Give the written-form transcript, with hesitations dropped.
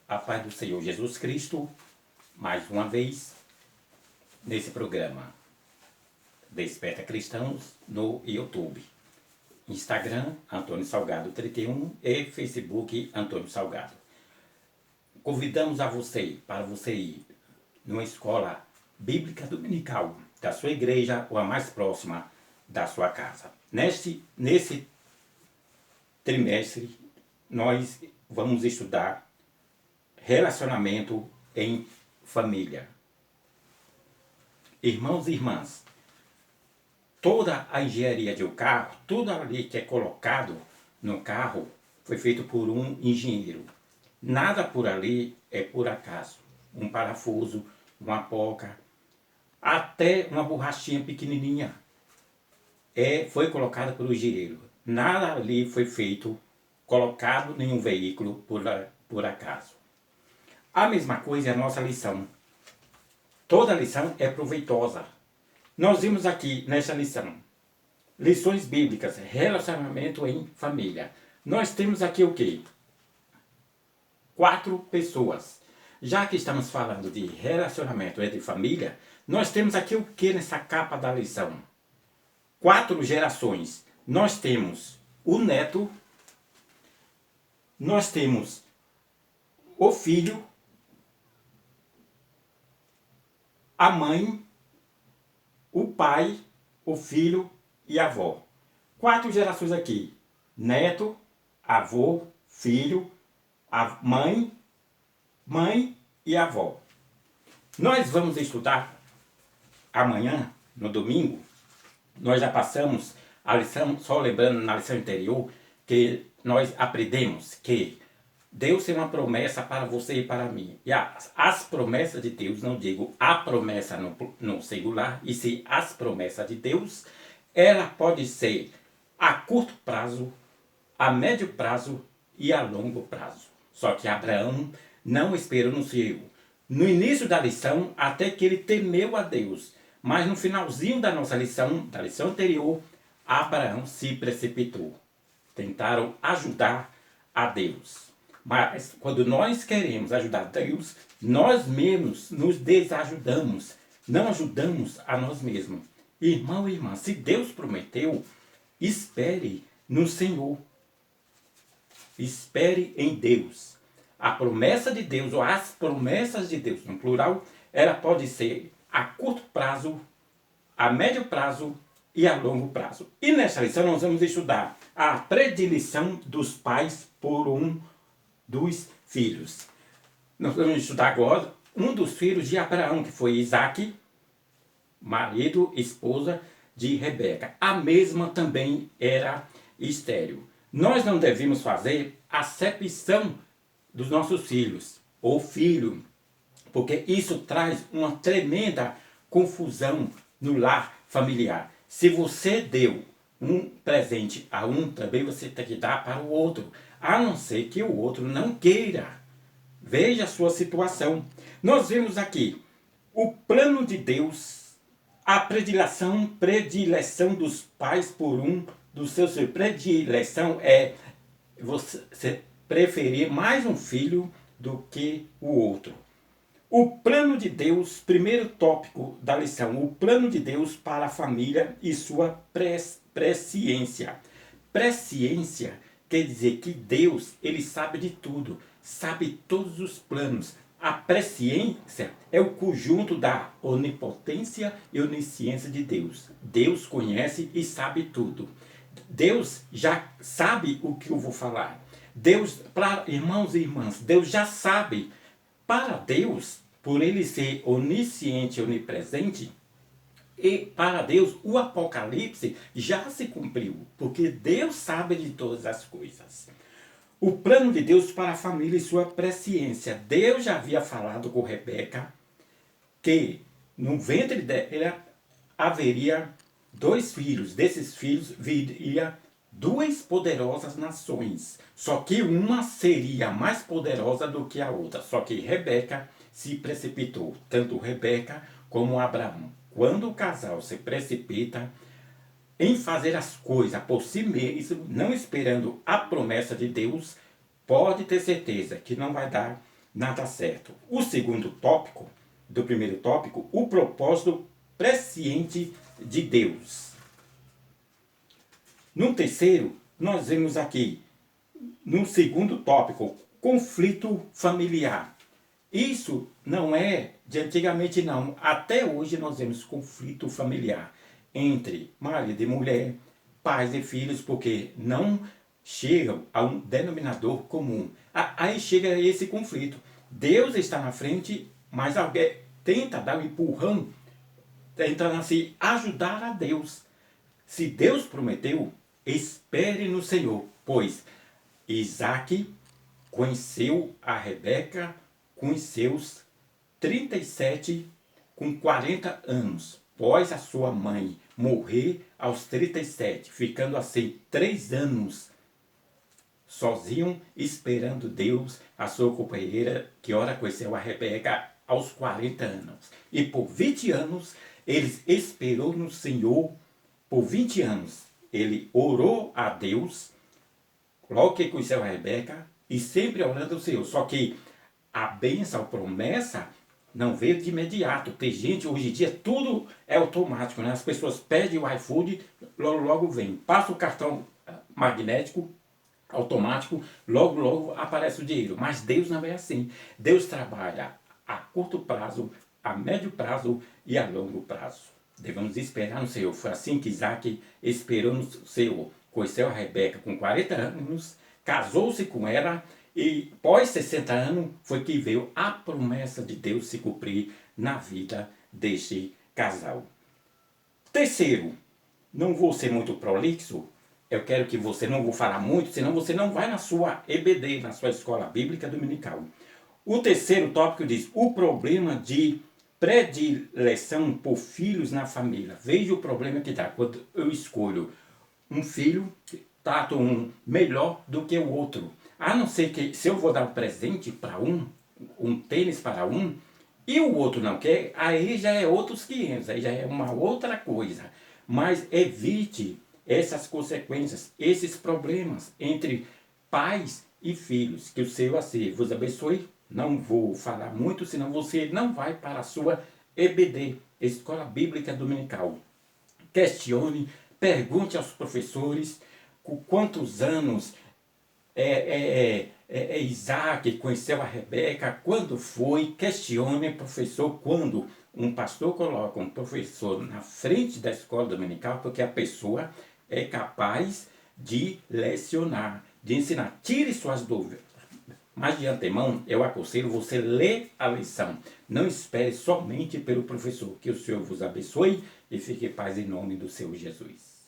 A paz do Senhor Jesus Cristo, mais uma vez, nesse programa Desperta Cristãos no YouTube. Instagram, Antônio Salgado 31 e Facebook, Antônio Salgado. Convidamos a você, para você ir numa escola bíblica dominical da sua igreja ou a mais próxima da sua casa. Nesse trimestre, nós vamos estudar relacionamento em família. Irmãos e irmãs, toda a engenharia de um carro, tudo ali que é colocado no carro, foi feito por um engenheiro. Nada por ali é por acaso. Um parafuso, uma poca, até uma borrachinha pequenininha foi colocada pelo engenheiro. Nada ali foi feito, colocado em um veículo por acaso. A mesma coisa é a nossa lição. Toda lição é proveitosa. Nós vimos aqui nessa lição lições bíblicas, relacionamento em família. Nós temos aqui o quê? 4 pessoas. Já que estamos falando de relacionamento entre família, nós temos aqui o que nessa capa da lição? 4 gerações. Nós temos o neto, nós temos o filho, a mãe, o pai, o filho e a avó. 4 gerações aqui. Neto, avô, filho, a mãe e avó. Nós vamos estudar amanhã, no domingo. Nós já passamos a lição, só lembrando na lição anterior, que nós aprendemos que Deus tem uma promessa para você e para mim. E as promessas de Deus, não digo a promessa no singular, e sim as promessas de Deus, ela pode ser a curto prazo, a médio prazo e a longo prazo. Só que Abraão não esperou no seu. No início da lição, até que ele temeu a Deus. Mas no finalzinho da nossa lição, da lição anterior, Abraão se precipitou. Tentaram ajudar a Deus. Mas quando nós queremos ajudar Deus, nós mesmos nos desajudamos. Não ajudamos a nós mesmos. Irmão e irmã, se Deus prometeu, espere no Senhor. Espere em Deus. A promessa de Deus, ou as promessas de Deus, no plural, ela pode ser a curto prazo, a médio prazo e a longo prazo. E nessa lição nós vamos estudar a predileção dos pais por um dos filhos. Nós vamos estudar agora um dos filhos de Abraão, que foi Isaque, marido, esposa de Rebeca. A mesma também era estéril. Nós não devemos fazer acepção dos nossos filhos, ou filho, porque isso traz uma tremenda confusão no lar familiar. Se você deu um presente a um, também você tem que dar para o outro, a não ser que o outro não queira. Veja a sua situação. Nós vemos aqui o plano de Deus, a predileção dos pais por um dos seus filhos. Predileção é você preferir mais um filho do que o outro. O plano de Deus, primeiro tópico da lição, o plano de Deus para a família e sua presciência. Presciência quer dizer que Deus, ele sabe de tudo, sabe todos os planos. A presciência é o conjunto da onipotência e onisciência de Deus. Deus conhece e sabe tudo. Deus já sabe o que eu vou falar. Deus, para irmãos e irmãs, Deus já sabe. Para Deus, por ele ser onisciente e onipresente, e para Deus o Apocalipse já se cumpriu, porque Deus sabe de todas as coisas. O plano de Deus para a família e sua presciência. Deus já havia falado com Rebeca que no ventre dela haveria 2 filhos. Desses filhos viria 2 poderosas nações. Só que uma seria mais poderosa do que a outra. Só que Rebeca se precipitou. Tanto Rebeca como Abraão. Quando o casal se precipita em fazer as coisas por si mesmo, não esperando a promessa de Deus, pode ter certeza que não vai dar nada certo. O segundo tópico, do primeiro tópico, o propósito presciente de Deus. No terceiro, nós vemos aqui, no segundo tópico, conflito familiar. Isso não é de antigamente não. Até hoje nós vemos conflito familiar entre marido e mulher, pais e filhos, porque não chegam a um denominador comum. Aí chega esse conflito. Deus está na frente, mas alguém tenta dar um empurrão, tentando assim ajudar a Deus. Se Deus prometeu, espere no Senhor, pois Isaac conheceu a Rebeca com seus 37, com 40 anos, após a sua mãe morrer aos 37, ficando assim 3 anos sozinho, esperando Deus, a sua companheira, que ora conheceu a Rebeca aos 40 anos. E por 20 anos, ele esperou no Senhor, por 20 anos. Ele orou a Deus, logo que conheceu a Rebeca, e sempre orando ao Senhor. Só que a bênção, a promessa, não veio de imediato. Tem gente, hoje em dia, tudo é automático, né? As pessoas pedem o iFood, logo vem. Passa o cartão magnético, automático, logo aparece o dinheiro. Mas Deus não é assim. Deus trabalha a curto prazo, a médio prazo e a longo prazo. Devemos esperar no Senhor. Foi assim que Isaac esperou no Senhor. Conheceu a Rebeca com 40 anos, casou-se com ela e pós 60 anos foi que veio a promessa de Deus se cumprir na vida deste casal. Terceiro, não vou ser muito prolixo, eu quero que você, não vou falar muito, senão você não vai na sua EBD, na sua escola bíblica dominical. O terceiro tópico diz, o problema de predileção por filhos na família. Veja o problema que dá quando eu escolho um filho, trato um melhor do que o outro. A não ser que, se eu vou dar um presente para um tênis para um, e o outro não quer, aí já é outros 500, aí já é uma outra coisa. Mas evite essas consequências, esses problemas entre pais e filhos. Que o Senhor assim vos abençoe. Não vou falar muito, senão você não vai para a sua EBD, Escola Bíblica Dominical. Questione, pergunte aos professores com quantos anos Isaac conheceu a Rebeca, quando foi, questione, professor, quando um pastor coloca um professor na frente da escola dominical, porque a pessoa é capaz de lecionar, de ensinar. Tire suas dúvidas. Mas de antemão, eu aconselho você ler a lição. Não espere somente pelo professor. Que o Senhor vos abençoe e fique em paz em nome do Senhor Jesus.